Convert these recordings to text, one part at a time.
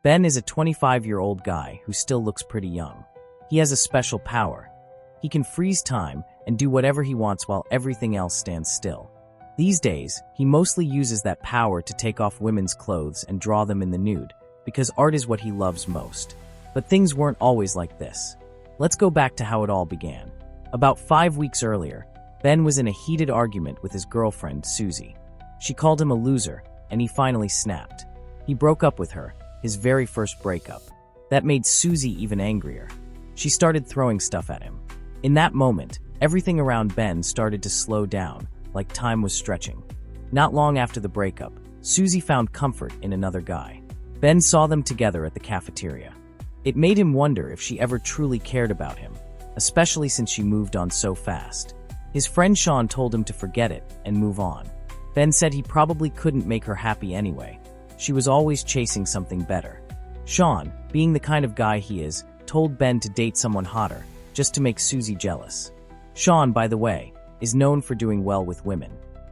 Ben is a 25-year-old guy who still looks pretty young. He has a special power. He can freeze time and do whatever he wants while everything else stands still. These days, he mostly uses that power to take off women's clothes and draw them in the nude, because art is what he loves most. But things weren't always like this. Let's go back to how it all began. About 5 weeks earlier, Ben was in a heated argument with his girlfriend, Susie. She called him a loser, and he finally snapped. He broke up with her, his very first breakup. That made Susie even angrier. She started throwing stuff at him. In that moment, everything around Ben started to slow down, like time was stretching. Not long after the breakup, Susie found comfort in another guy. Ben saw them together at the cafeteria. It made him wonder if she ever truly cared about him, especially since she moved on so fast. His friend Sean told him to forget it and move on. Ben said he probably couldn't make her happy anyway. She was always chasing something better. Sean, being the kind of guy he is, told Ben to date someone hotter, just to make Susie jealous. Sean, by the way, is known for doing well with women.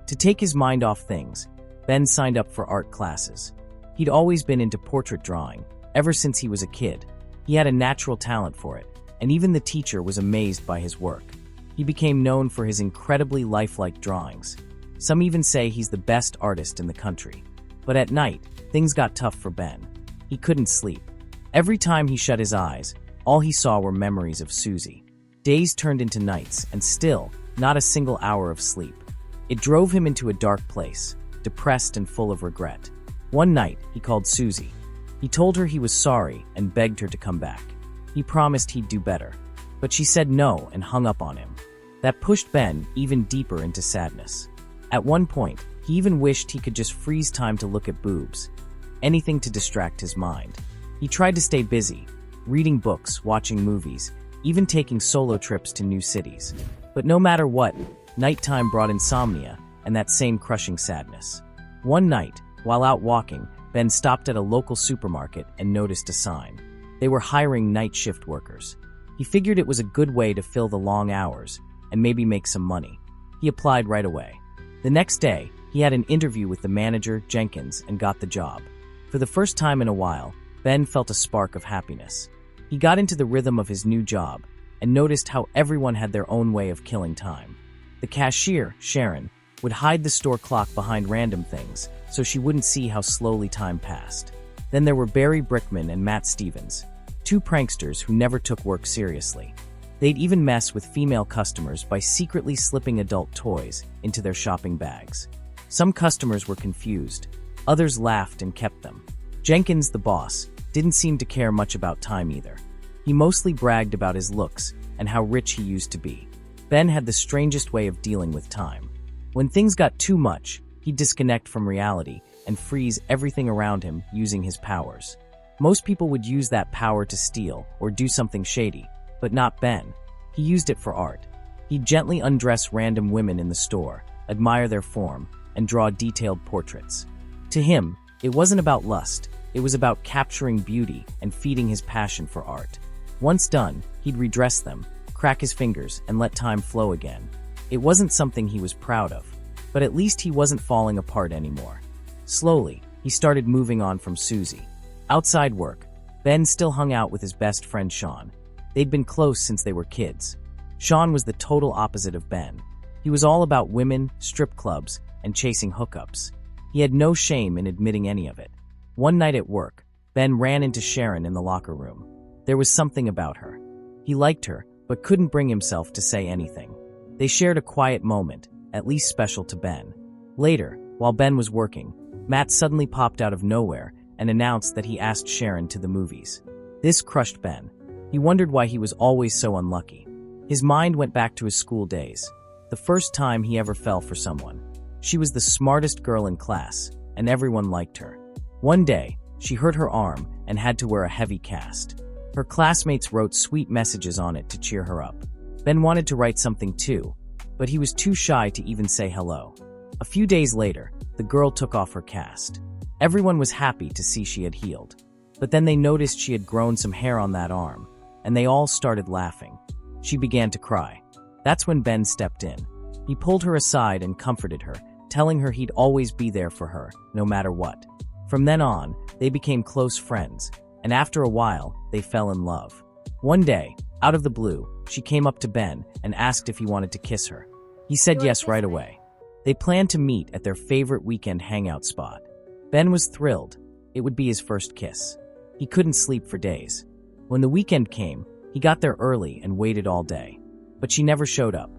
To take his mind off things, Ben signed up for art classes. He'd always been into portrait drawing, ever since he was a kid. He had a natural talent for it, and even the teacher was amazed by his work. He became known for his incredibly lifelike drawings. Some even say he's the best artist in the country. But at night, things got tough for Ben. He couldn't sleep. Every time he shut his eyes, all he saw were memories of Susie. Days turned into nights, and still, not a single hour of sleep. It drove him into a dark place, depressed and full of regret. One night, he called Susie. He told her he was sorry and begged her to come back. He promised he'd do better. But she said no and hung up on him. That pushed Ben even deeper into sadness. At one point, he even wished he could just freeze time to look at boobs. Anything to distract his mind. He tried to stay busy, reading books, watching movies, even taking solo trips to new cities. But no matter what, nighttime brought insomnia and that same crushing sadness. One night, while out walking, Ben stopped at a local supermarket and noticed a sign. They were hiring night shift workers. He figured it was a good way to fill the long hours and maybe make some money. He applied right away. The next day, he had an interview with the manager, Jenkins, and got the job. For the first time in a while, Ben felt a spark of happiness. He got into the rhythm of his new job and noticed how everyone had their own way of killing time. The cashier, Sharon, would hide the store clock behind random things so she wouldn't see how slowly time passed. Then there were Barry Brickman and Matt Stevens, two pranksters who never took work seriously. They'd even mess with female customers by secretly slipping adult toys into their shopping bags. Some customers were confused. Others laughed and kept them. Jenkins, the boss, didn't seem to care much about time either. He mostly bragged about his looks and how rich he used to be. Ben had the strangest way of dealing with time. When things got too much, he'd disconnect from reality and freeze everything around him using his powers. Most people would use that power to steal or do something shady, but not Ben. He used it for art. He'd gently undress random women in the store, admire their form, and draw detailed portraits. To him, it wasn't about lust. It was about capturing beauty and feeding his passion for art. Once done, he'd redress them, crack his fingers, and let time flow again. It wasn't something he was proud of, but at least he wasn't falling apart anymore. Slowly, he started moving on from Susie. Outside work, Ben still hung out with his best friend Sean. They'd been close since they were kids. Sean was the total opposite of Ben. He was all about women, strip clubs, and chasing hookups. He had no shame in admitting any of it. One night at work, Ben ran into Sharon in the locker room. There was something about her. He liked her, but couldn't bring himself to say anything. They shared a quiet moment, at least special to Ben. Later, while Ben was working, Matt suddenly popped out of nowhere and announced that he asked Sharon to the movies. This crushed Ben. He wondered why he was always so unlucky. His mind went back to his school days, the first time he ever fell for someone. She was the smartest girl in class, and everyone liked her. One day, she hurt her arm and had to wear a heavy cast. Her classmates wrote sweet messages on it to cheer her up. Ben wanted to write something too, but he was too shy to even say hello. A few days later, the girl took off her cast. Everyone was happy to see she had healed, but then they noticed she had grown some hair on that arm, and they all started laughing. She began to cry. That's when Ben stepped in. He pulled her aside and comforted her, telling her he'd always be there for her, no matter what. From then on, they became close friends, and after a while, they fell in love. One day, out of the blue, she came up to Ben and asked if he wanted to kiss her. He said yes right away. They planned to meet at their favorite weekend hangout spot. Ben was thrilled. It would be his first kiss. He couldn't sleep for days. When the weekend came, he got there early and waited all day. But she never showed up.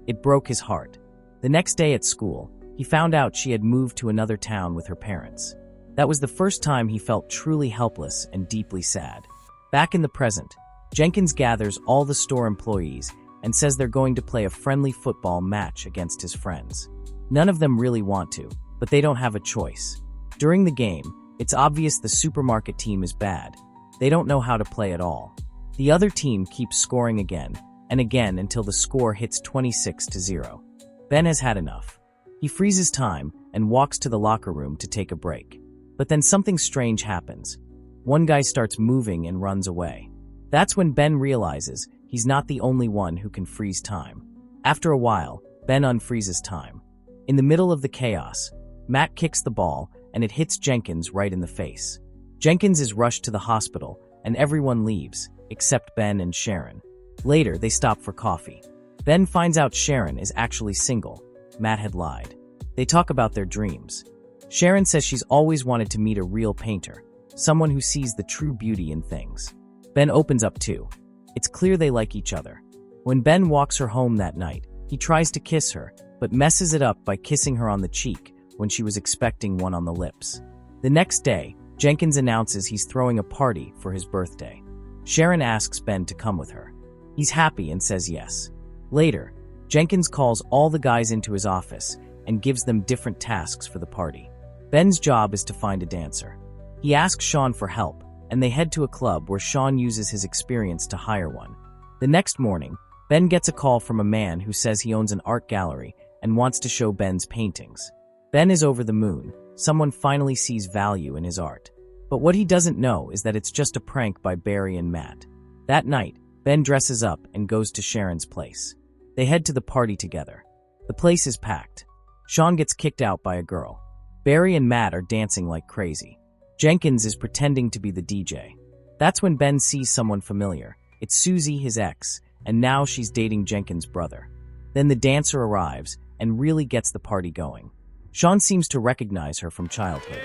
It broke his heart. The next day at school, he found out she had moved to another town with her parents. That was the first time he felt truly helpless and deeply sad. Back in the present, Jenkins gathers all the store employees and says they're going to play a friendly football match against his friends. None of them really want to, but they don't have a choice. During the game, it's obvious the supermarket team is bad. They don't know how to play at all. The other team keeps scoring again and again until the score hits 26-0. Ben has had enough. He freezes time and walks to the locker room to take a break. But then something strange happens. One guy starts moving and runs away. That's when Ben realizes he's not the only one who can freeze time. After a while, Ben unfreezes time. In the middle of the chaos, Matt kicks the ball and it hits Jenkins right in the face. Jenkins is rushed to the hospital and everyone leaves, except Ben and Sharon. Later, they stop for coffee. Ben finds out Sharon is actually single. Matt had lied. They talk about their dreams. Sharon says she's always wanted to meet a real painter, someone who sees the true beauty in things. Ben opens up too. It's clear they like each other. When Ben walks her home that night, he tries to kiss her, but messes it up by kissing her on the cheek when she was expecting one on the lips. The next day, Jenkins announces he's throwing a party for his birthday. Sharon asks Ben to come with her. He's happy and says yes. Later, Jenkins calls all the guys into his office and gives them different tasks for the party. Ben's job is to find a dancer. He asks Sean for help, and they head to a club where Sean uses his experience to hire one. The next morning, Ben gets a call from a man who says he owns an art gallery and wants to show Ben's paintings. Ben is over the moon. Someone finally sees value in his art. But what he doesn't know is that it's just a prank by Barry and Matt. That night, Ben dresses up and goes to Sharon's place. They head to the party together. The place is packed. Sean gets kicked out by a girl. Barry and Matt are dancing like crazy. Jenkins is pretending to be the DJ. That's when Ben sees someone familiar. It's Susie, his ex, and now she's dating Jenkins' brother. Then the dancer arrives and really gets the party going. Sean seems to recognize her from childhood.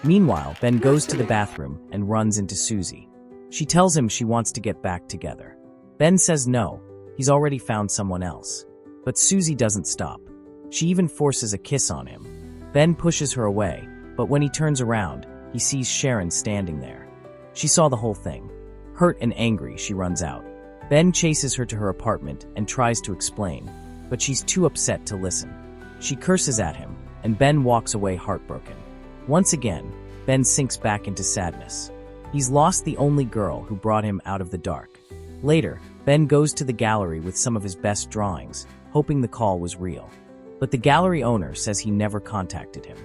Meanwhile, Ben goes to the bathroom and runs into Susie. She tells him she wants to get back together. Ben says no, he's already found someone else. But Susie doesn't stop. She even forces a kiss on him. Ben pushes her away, but when he turns around, he sees Sharon standing there. She saw the whole thing. Hurt and angry, she runs out. Ben chases her to her apartment and tries to explain, but she's too upset to listen. She curses at him, and Ben walks away heartbroken. Once again, Ben sinks back into sadness. He's lost the only girl who brought him out of the dark. Later, Ben goes to the gallery with some of his best drawings, hoping the call was real. But the gallery owner says he never contacted him.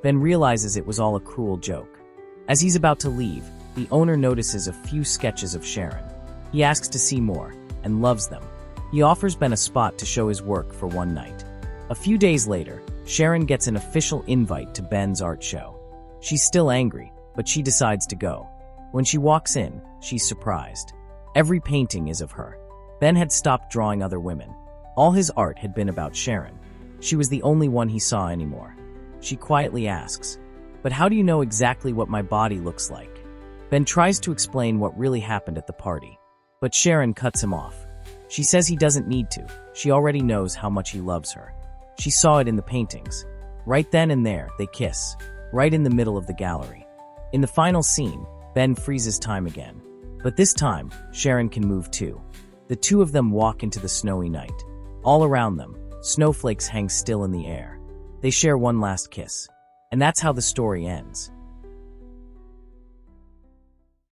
Ben realizes it was all a cruel joke. As he's about to leave, the owner notices a few sketches of Sharon. He asks to see more, and loves them. He offers Ben a spot to show his work for one night. A few days later, Sharon gets an official invite to Ben's art show. She's still angry, but she decides to go. When she walks in, she's surprised. Every painting is of her. Ben had stopped drawing other women. All his art had been about Sharon. She was the only one he saw anymore. She quietly asks, "But how do you know exactly what my body looks like?" Ben tries to explain what really happened at the party, but Sharon cuts him off. She says he doesn't need to. She already knows how much he loves her. She saw it in the paintings. Right then and there, they kiss, right in the middle of the gallery. In the final scene, Ben freezes time again. But this time, Sharon can move too. The two of them walk into the snowy night. All around them, snowflakes hang still in the air. They share one last kiss. And that's how the story ends.